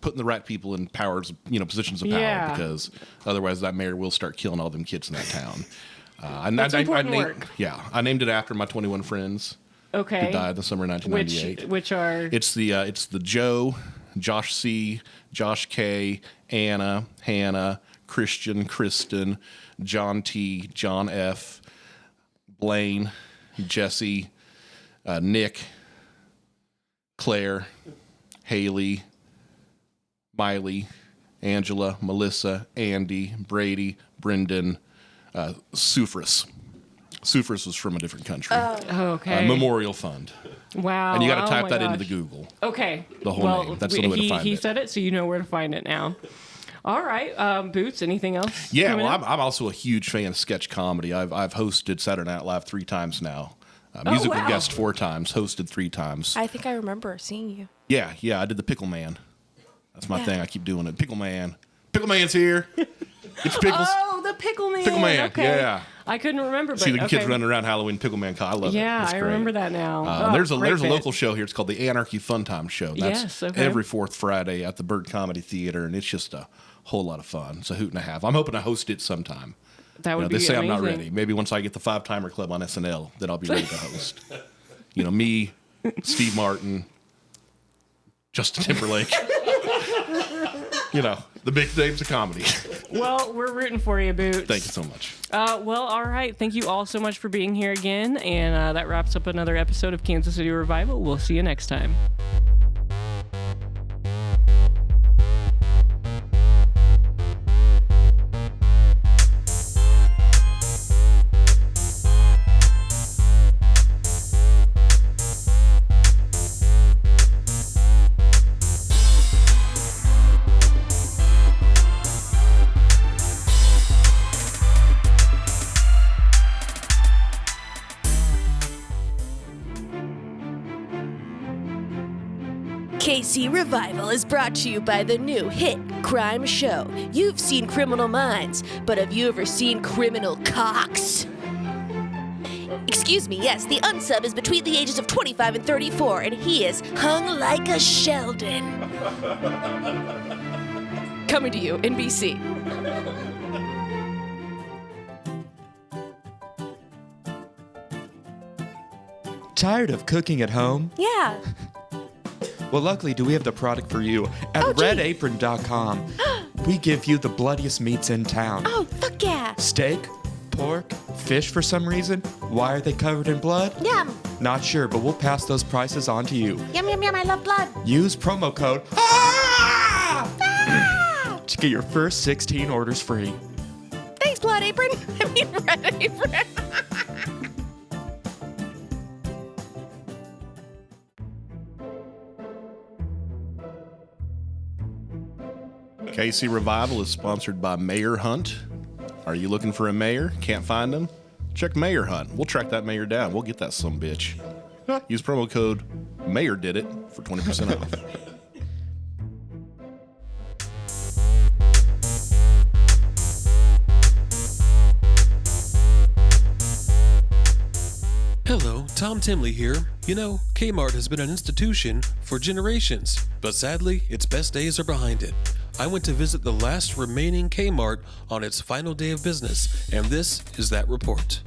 putting the right people in positions of power, because otherwise that mayor will start killing all them kids in that town. That's important work. Yeah, I named it after my 21 friends. Okay. Who died in the summer of 1998. Which are? It's the Joe, Josh C, Josh K, Anna, Hannah, Christian, Kristen, John T, John F, Blaine, Jesse, Nick, Claire, Haley, Miley, Angela, Melissa, Andy, Brady, Brendan, Sufris. Sufris was from a different country. Oh, okay. Memorial Fund. Wow. And you got to type that into the Google. Okay. The whole name. That's the only way to find it. He said it, so you know where to find it now. All right. Boots, anything else? Yeah, well, I'm also a huge fan of sketch comedy. I've hosted Saturday Night Live 3 times now. Musical guest 4 times, hosted 3 times. I think I remember seeing you. Yeah, I did the Pickle Man. That's my thing. I keep doing it. Pickle Man. Pickle Man's here. It's Pickles. Oh, the Pickle Man. Pickle Man, okay. yeah. I couldn't remember, but see the kids running around Halloween Pickle Man. I love it. Yeah, It's I great. remember that now. There's a bit. local show here. It's called the Anarchy Fun Time Show. That's Yes, okay. every 4th Friday at the Bird Comedy Theater, and it's just a whole lot of fun. It's a hoot and a half. I'm hoping to host it sometime. That would be They say amazing. I'm not ready. Maybe once I get the 5-Timer Club on SNL, then I'll be ready to host. Me, Steve Martin, Justin Timberlake. The big names of comedy. Well, we're rooting for you, Boots. Thank you so much. Well, all right. Thank you all so much for being here again. And that wraps up another episode of Kansas City Revival. We'll see you next time. KC Revival is brought to you by the new hit crime show. You've seen Criminal Minds, but have you ever seen Criminal Cocks? Excuse me, yes, the unsub is between the ages of 25 and 34, and he is hung like a Sheldon. Coming to you, NBC. Tired of cooking at home? Yeah. Well, luckily, we have the product for you at redapron.com. We give you the bloodiest meats in town. Oh, fuck yeah. Steak, pork, fish for some reason. Why are they covered in blood? Yum. Not sure, but we'll pass those prices on to you. Yum, yum, yum, I love blood. Use promo code to get your first 16 orders free. Thanks, Blood Apron. Red Apron. KC Revival is sponsored by Mayor Hunt. Are you looking for a mayor? Can't find him? Check Mayor Hunt. We'll track that mayor down. We'll get that sumbitch. Use promo code MAYORDIDIT for 20% off. Hello, Tom Timley here. Kmart has been an institution for generations, but sadly, its best days are behind it. I went to visit the last remaining Kmart on its final day of business, and this is that report.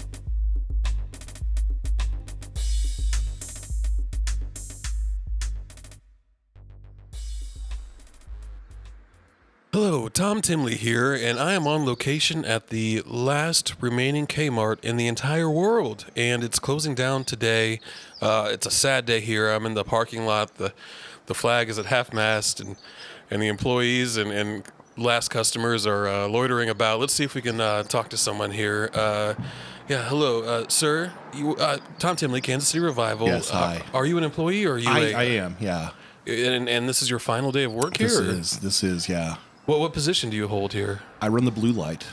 Hello, Tom Timley here, and I am on location at the last remaining Kmart in the entire world, and it's closing down today. It's a sad day here. I'm in the parking lot. The flag is at half-mast, and the employees and last customers are loitering about. Let's see if we can talk to someone here. Hello, sir. Tom Timley, Kansas City Revival. Yes, hi. Are you an employee, or are you I am, yeah. And this is your final day of work here? This is, yeah. What position do you hold here? I run the blue light.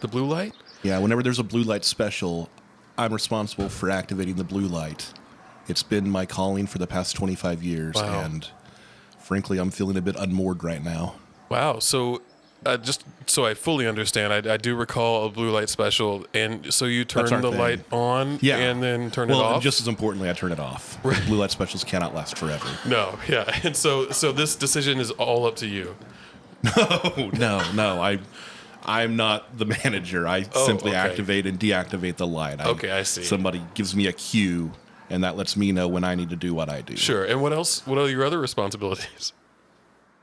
The blue light? Yeah, whenever there's a blue light special, I'm responsible for activating the blue light. It's been my calling for the past 25 years, Wow. and frankly, I'm feeling a bit unmoored right now. Wow. So, just so I fully understand, I do recall a blue light special, and so you turn That's our the thing. light on and then turn it Well, off? just as importantly, I turn it off. Blue light specials cannot last forever. No, yeah. And so this decision is all up to you. No, I'm not the manager. I simply okay. activate and deactivate the light. Okay, I see. Somebody gives me a cue, and that lets me know when I need to do what I do. Sure. And what else? What are your other responsibilities?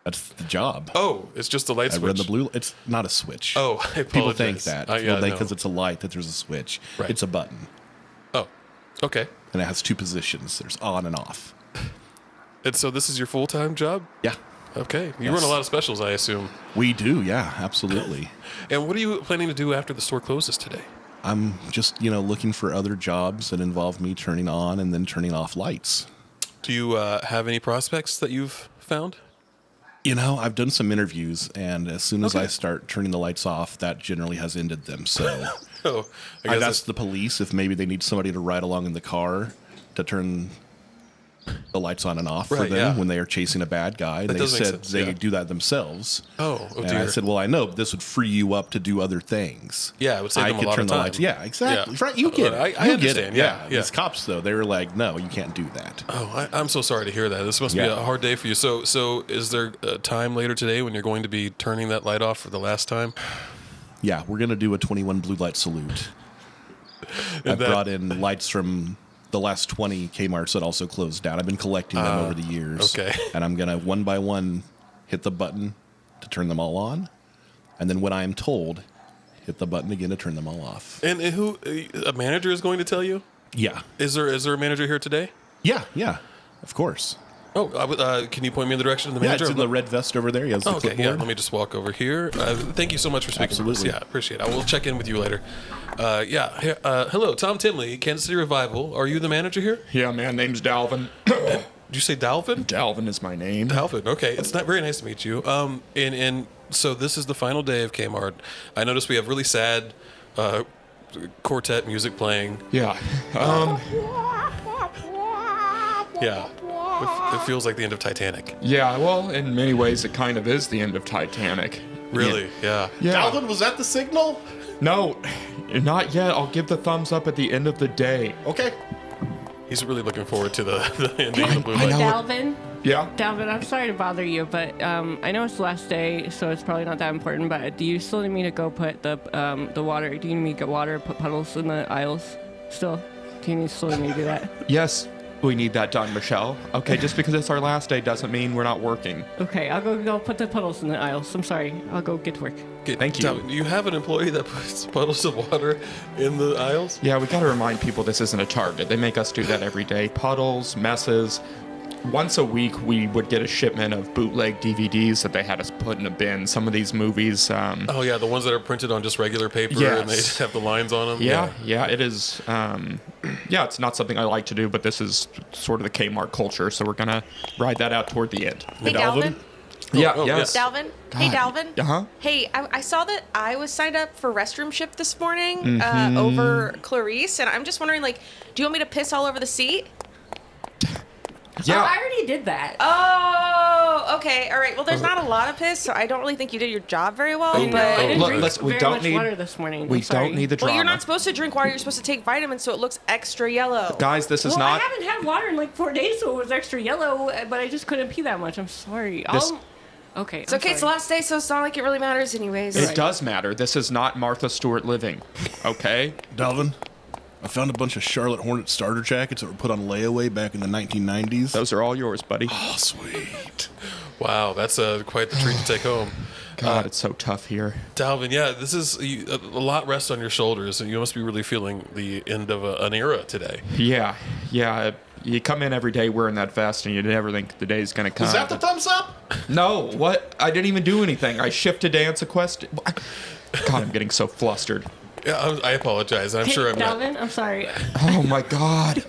That's the job. Oh, it's just a light I switch. run the blue. It's not a switch. Oh, I People apologize. think that. Yeah, because no. it's a light that there's a switch. Right. It's a button, Oh, okay. and it has two positions. There's on and off. And so this is your full-time job? Yeah, Okay. You Yes. run a lot of specials, I assume. we do. Yeah, absolutely. And what are you planning to do after the store closes today? I'm just looking for other jobs that involve me turning on and then turning off lights. Do you have any prospects that you've found? I've done some interviews, and as soon as Okay. I start turning the lights off, that generally has ended them. So Oh, I I've guess asked the police if maybe they need somebody to ride along in the car to turn the lights on and off for Right, them yeah. when they are chasing a bad guy. That They does make said sense, they yeah. do that themselves. Oh And dear. I said, well, I know, but this would free you up to do other things. Yeah, it would save I them a could lot turn of the time. lights. Yeah, exactly. Yeah. Right, you get it. I You get understand, it. yeah, yeah. These cops, though, they were like, no, you can't do that. Oh, I'm so sorry to hear that. This must be Yeah. a hard day for you. So is there a time later today when you're going to be turning that light off for the last time? Yeah, we're going to do a 21 blue light salute. I And that- brought in lights from the last 20 Kmarts that also closed down. I've been collecting them over the years. okay. And I'm going to one by one hit the button to turn them all on. And then when I am told, hit the button again to turn them all off. And who? A manager is going to tell you? Yeah. Is there a manager here today? Yeah, of course. Oh, can you point me in the direction of the Yeah, manager? it's in the red vest over there. He has the Oh, okay, clipboard. yeah. Let me just walk over here. Thank you so much for speaking with us. Absolutely. Yeah, appreciate it. I will check in with you later. Hello, Tom Tinley, Kansas City Revival. Are you the manager here? Yeah, man, name's Dalvin. Did you say Dalvin? Dalvin is my name. Dalvin. Okay, it's not very nice to meet you. And so this is the final day of Kmart. I noticed we have really sad quartet music playing. Yeah. Yeah, it feels like the end of Titanic. Yeah, well, in many ways, it kind of is the end of Titanic. Really? Yeah. Yeah. Dalvin, was that the signal? No, not yet. I'll give the thumbs up at the end of the day. Okay. He's really looking forward to the ending of the Blue I Light. know. Dalvin? Yeah. Dalvin, I'm sorry to bother you, but I know it's the last day, so it's probably not that important. But do you still need me to go put the water? Do you need me to get water, put puddles in the aisles? Still, do you still need me to do that? Yes, we need that done, Michelle. Okay, just because it's our last day doesn't mean we're not working. Okay, I'll go put the puddles in the aisles. I'm sorry. I'll go get to work. Thank you. Do you have an employee that puts puddles of water in the aisles? Yeah, we gotta remind people this isn't a Target. They make us do that every day. Puddles, messes. Once a week, we would get a shipment of bootleg DVDs that they had us put in a bin. Some of these movies. Oh yeah, the ones that are printed on just regular paper and Yes. they just have the lines on them. Yeah, it is. Yeah, it's not something I like to do, but this is sort of the Kmart culture, so we're gonna ride that out toward the end. Hey, Dalvin. Yeah, oh, yes. Dalvin. Hey, Dalvin. Uh-huh. Hey, I saw that I was signed up for restroom ship this morning over Clarice, and I'm just wondering, like, do you want me to piss all over the seat? Yeah. Oh, I already did that. Oh, okay. All right. Well, there's not a lot of piss, so I don't really think you did your job very well. I know. But I didn't Look, drink we very don't much need- water this morning. We I'm sorry. don't need the drama. well, you're not supposed to drink water. You're supposed to take vitamins, so it looks extra yellow. Guys, this is Well, not. I haven't had water in like 4 days, so it was extra yellow, but I just couldn't pee that much. I'm sorry. This- Okay. It's okay. It's the last day, so it's not like it really matters, anyways. It does matter. This is not Martha Stewart living. Okay? Dalvin, I found a bunch of Charlotte Hornet starter jackets that were put on layaway back in the 1990s. Those are all yours, buddy. Oh, sweet. Wow, that's quite the treat to take home. God, it's so tough here. Dalvin, yeah, this is a lot rests on your shoulders, and you must be really feeling the end of an era today. Yeah. You come in every day wearing that vest, and you never think the day's gonna come. Is that the thumbs up? No, what? I didn't even do anything. I shifted dance a quest. God, I'm getting so flustered. Yeah, I apologize. I'm sure I'm not. Dalvin, I'm sorry. Oh my God.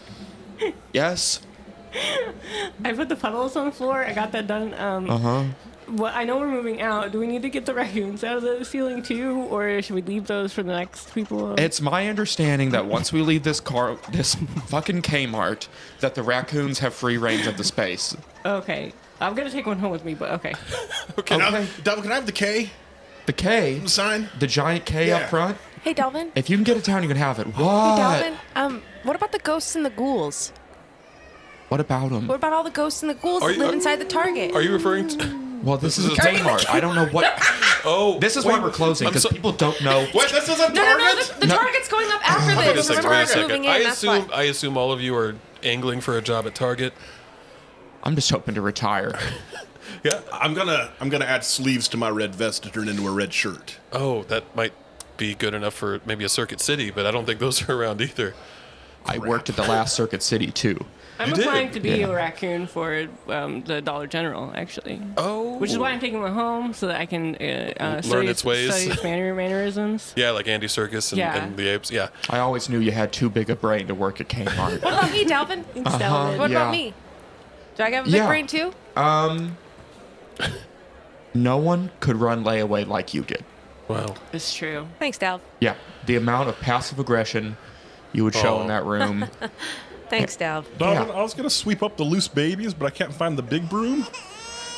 Yes. I put the puddles on the floor. I got that done. Well, I know we're moving out. Do we need to get the raccoons out of the ceiling too, or should we leave those for the next people? It's my understanding that once we leave this fucking Kmart, that the raccoons have free range of the space. Okay. I'm going to take one home with me, but okay. Okay. Delvin, can I have the K? The K? The sign? The giant K up front? Hey, Delvin. If you can get it down, you can have it. What? Hey, Delvin. What about the ghosts and the ghouls? What about them? What about all the ghosts and the ghouls that live inside the Target? Are you referring to... Well, this is a Kmart. I don't know what... Oh, this is why we're closing, because people don't know... What? This is a Target? No. The Target's going up after this. Wait a We're second. moving in. That's why. I assume all of you are angling for a job at Target. I'm just hoping to retire. Yeah, I'm gonna add sleeves to my red vest to turn into a red shirt. Oh, that might be good enough for maybe a Circuit City, but I don't think those are around either. I worked at the last Circuit City, too. I'm applying to be a raccoon for the Dollar General, actually. Oh. Which is why I'm taking one home, so that I can learn its ways. study its mannerisms. Yeah, like Andy Serkis and the apes. Yeah. I always knew you had too big a brain to work at Kmart. What about me, Delvin? Delvin. What about me? Do I have a big brain too? No one could run layaway like you did. Wow. It's true. Thanks, Delv. Yeah, the amount of passive aggression you would show in that room. Thanks, Delv. Delvin, I was gonna sweep up the loose babies, but I can't find the big broom.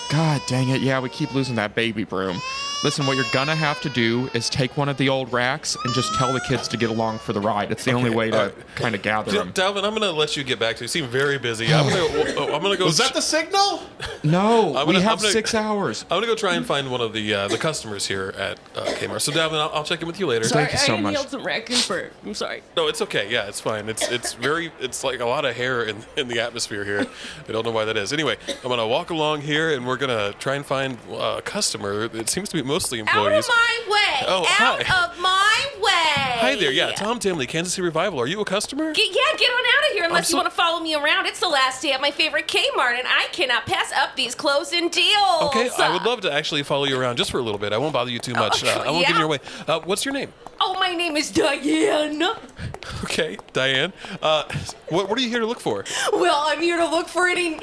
God dang it, yeah, we keep losing that baby broom. Listen, what you're gonna have to do is take one of the old racks and just tell the kids to get along for the ride. It's the only way to kind of gather them. Dalvin, I'm gonna let you get back to. You seem very busy. I'm gonna go. Was that the signal? No, we have 6 hours. I'm gonna go try and find one of the customers here at Kmart. So Dalvin, I'll check in with you later. Thank you so much. I inhaled some raccoon fur. I'm sorry. No, it's okay. Yeah, it's fine. It's like a lot of hair in the atmosphere here. I don't know why that is. Anyway, I'm gonna walk along here and we're gonna try and find a customer. It seems to be mostly employees. Out of my way! Oh, Out hi. of my way! Hi there. Yeah, Tom Timley, Kansas City Revival. Are you a customer? Get on out of here unless you want to follow me around. It's the last day at my favorite Kmart, and I cannot pass up these closing deals. Okay, I would love to actually follow you around just for a little bit. I won't bother you too much. I won't get in your way. What's your name? Oh, my name is Diane. Okay, Diane. What are you here to look for? Well, I'm here to look for any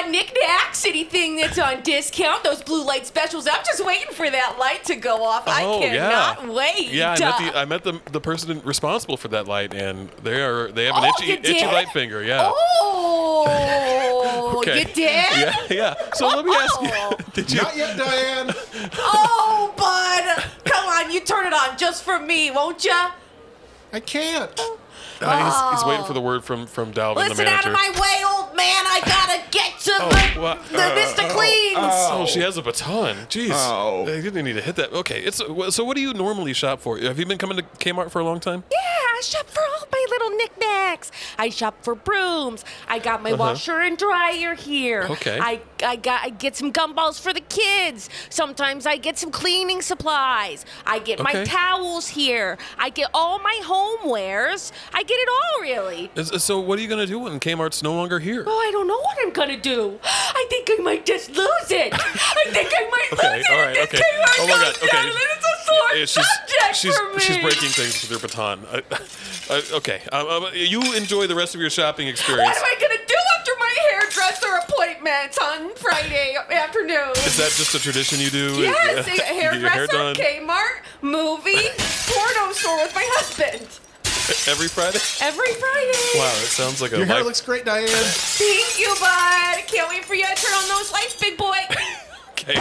knickknacks, anything that's on discount. Those blue light specials. I'm just waiting for that light to go off. I cannot wait. Yeah, I met the person responsible for that light, and they have an itchy light finger. Yeah. Oh, okay. You did? Yeah. So let me ask you. Did you? Not yet, Diane. Oh, bud. Come on, you turn it on just for me, won't ya? I can't. He's waiting for the word from Dalvin, Listen the manager. out of my way, old man. I gotta get to the Mr. Cleans. Oh, she has a baton. Jeez. Oh. I didn't need to hit that. Okay. So what do you normally shop for? Have you been coming to Kmart for a long time? Yeah, I shop for all my little knickknacks. I shop for brooms. I got my washer and dryer here. Okay. I get some gumballs for the kids. Sometimes I get some cleaning supplies. I get my towels here. I get all my homewares. I get it all, really. So what are you going to do when Kmart's no longer here? Oh, I don't know what I'm going to do. I think I might just lose it. I think I might lose it. All right, okay. Oh, my God, okay. It's a sore subject for me. She's breaking things with her baton. Okay. You enjoy the rest of your shopping experience. What am I going to do after my hairdresser appointment on Friday afternoon? Is that just a tradition you do? Yes, a Get your hair hairdresser, done? Kmart, movie, porno store with my husband. Every Friday? Every Friday. Wow, it sounds like a Your hair life. looks great, Diane. Thank you, bud. I can't wait for you to turn on those lights, big boy. Okay.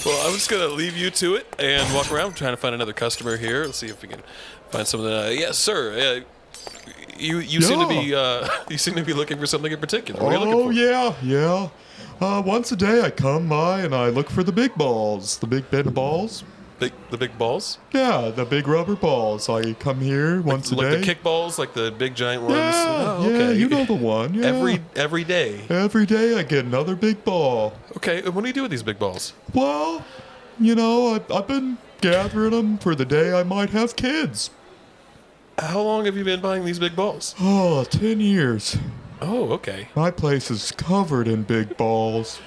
Well, I'm just gonna leave you to it and walk around. I'm trying to find another customer here. Let's see if we can find something. Yes, sir. You seem to be looking for something in particular. What are you looking for? yeah. Once a day I come by and I look for the big balls, the big bin balls. The big balls? Yeah, the big rubber balls. I come here once a day. Like the kick balls, like the big giant ones? Yeah, okay. You know the one. Yeah. Every day? Every day I get another big ball. Okay, and what do you do with these big balls? Well, I've been gathering them for the day I might have kids. How long have you been buying these big balls? 10 years. Oh, okay. My place is covered in big balls.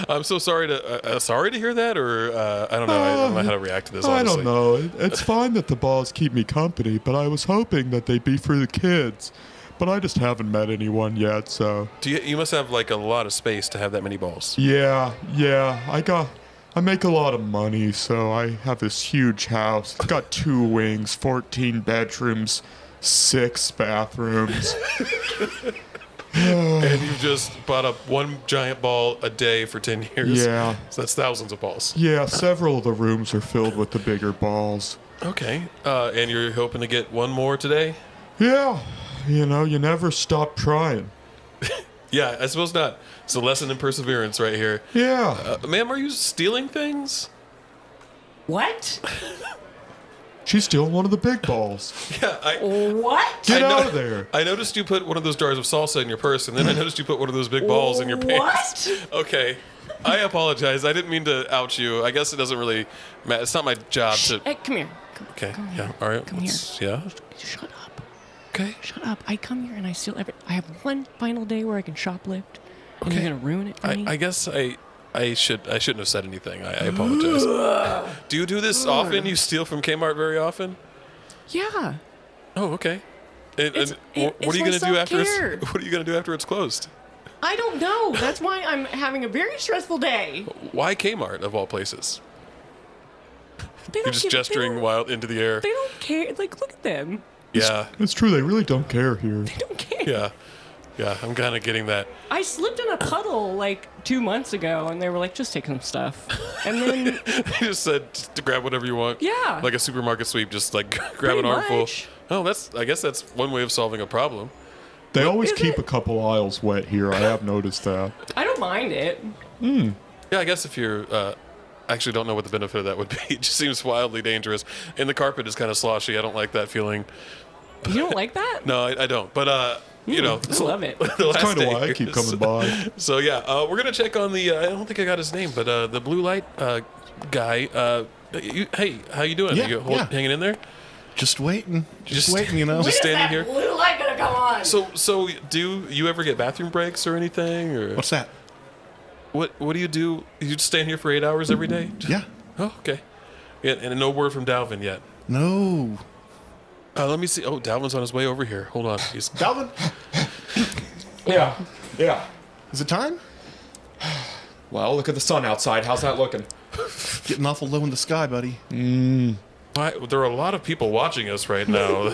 I'm so sorry to hear that, or I don't know. I don't know how to react to this. Honestly. I don't know. It's fine that the balls keep me company, but I was hoping that they'd be for the kids. but I just haven't met anyone yet, so. You must have like a lot of space to have that many balls. Yeah. I make a lot of money, so I have this huge house. It's got 2 wings, 14 bedrooms, 6 bathrooms. And you've just bought up 1 giant ball a day for 10 years. Yeah. So that's thousands of balls. Yeah, several of the rooms are filled with the bigger balls. Okay. And you're hoping to get 1 more today? Yeah. You never stop trying. Yeah, I suppose not. It's a lesson in perseverance right here. Yeah. Ma'am, are you stealing things? What? She's stealing one of the big balls. Yeah, What? Get out of there. I noticed you put one of those jars of salsa in your purse, and then I noticed you put one of those big balls in your pants. What? Okay. I apologize. I didn't mean to out you. I guess it doesn't really matter. It's not my job to... Hey, come here. Okay, yeah, all right. Come here. Yeah? Shut up. Okay. Shut up. I come here and I steal every... I have one final day where I can shoplift. And Okay. you're going to ruin it for me? I guess I shouldn't have said anything. I apologize. Do you do this often? You steal from Kmart very often? Yeah. Oh, okay. And It's what are you my going to do after self-care. what are you going to do after it's closed? I don't know. That's why I'm having a very stressful day. Why Kmart of all places? They You're don't just give- they gesturing don't- wild into the air. They don't care. Like, look at them. Yeah. It's true, they really don't care here. They don't care. Yeah. Yeah, I'm kind of getting that. I slipped in a puddle like 2 months ago, and they were like, "Just take some stuff." And then, They just said to grab whatever you want. Yeah. Like a supermarket sweep, just like grab Pretty an armful. much. Oh, I guess that's one way of solving a problem. They always is keep it? a couple aisles wet here. I have noticed that. I don't mind it. Yeah, I guess if you're, I actually don't know what the benefit of that would be. It just seems wildly dangerous. And the carpet is kind of sloshy. I don't like that feeling. You don't like that? No, I don't. But, you know. I love it. The last Kind of day why I keep coming by. So, yeah, we're going to check on the, I don't think I got his name, but the blue light guy. Hey, how you doing? Yeah, you yeah. hanging in there? Just waiting. Just waiting, Just standing here. Blue light gonna come on. So do you ever get bathroom breaks or anything? Or What's that? what do you do? You just stand here for 8 hours every day? Yeah. Oh, okay. Yeah, and no word from Dalvin yet. No. Let me see. Oh, Dalvin's on his way over here. Hold on. He's Dalvin, Yeah. is it time? Well, look at the sun outside. How's that looking? Getting awful low in the sky, buddy. There are a lot of people watching us right now.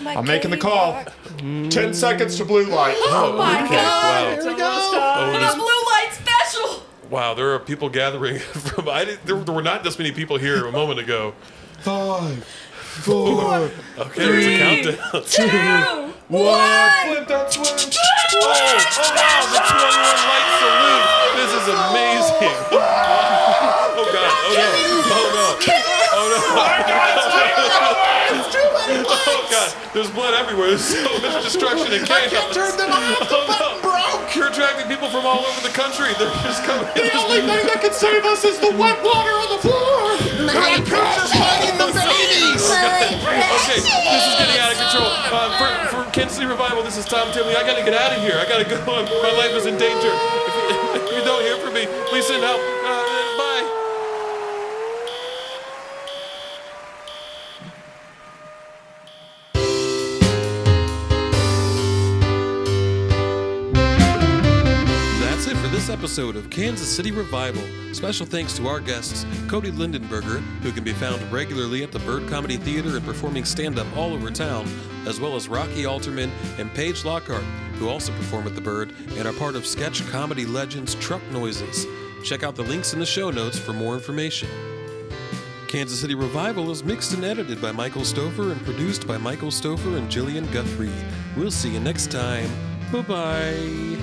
I'm making the call. 10 seconds to blue light. Oh my God! Wow. There we go. Oh, The there's- blue light special! wow, there are people gathering from. There were not this many people here a moment ago. 5, 4, Okay, there's a countdown. 2, 1! Flip that switch. Oh, wow, the 21 light salute. This is amazing. Oh, God. Oh, no. Oh, no. Oh, no. Oh, God. There's blood everywhere. There's so much destruction and chaos. I can't turn them off. The button broke. You're attracting people from all over the country. They're just coming. The only thing that can save us is the wet water on the floor. My Precious fighting the babies. Okay, this is getting out of control. For Kansas City Revival, this is Tom Timley. I gotta get out of here. I gotta go. My life is in danger. If you don't hear from me, please send help. Bye. That's it for this episode of Kansas City Revival. Special thanks to our guests, Cody Lindenberger, who can be found regularly at the Bird Comedy Theater and performing stand-up all over town, as well as Rocky Alterman and Paige Lockhart, who also perform at the Bird and are part of sketch comedy legends Truck Noises. Check out the links in the show notes for more information. Kansas City Revival is mixed and edited by Michael Stoufer and produced by Michael Stoufer and Jillian Guthrie. We'll see you next time. Bye-bye.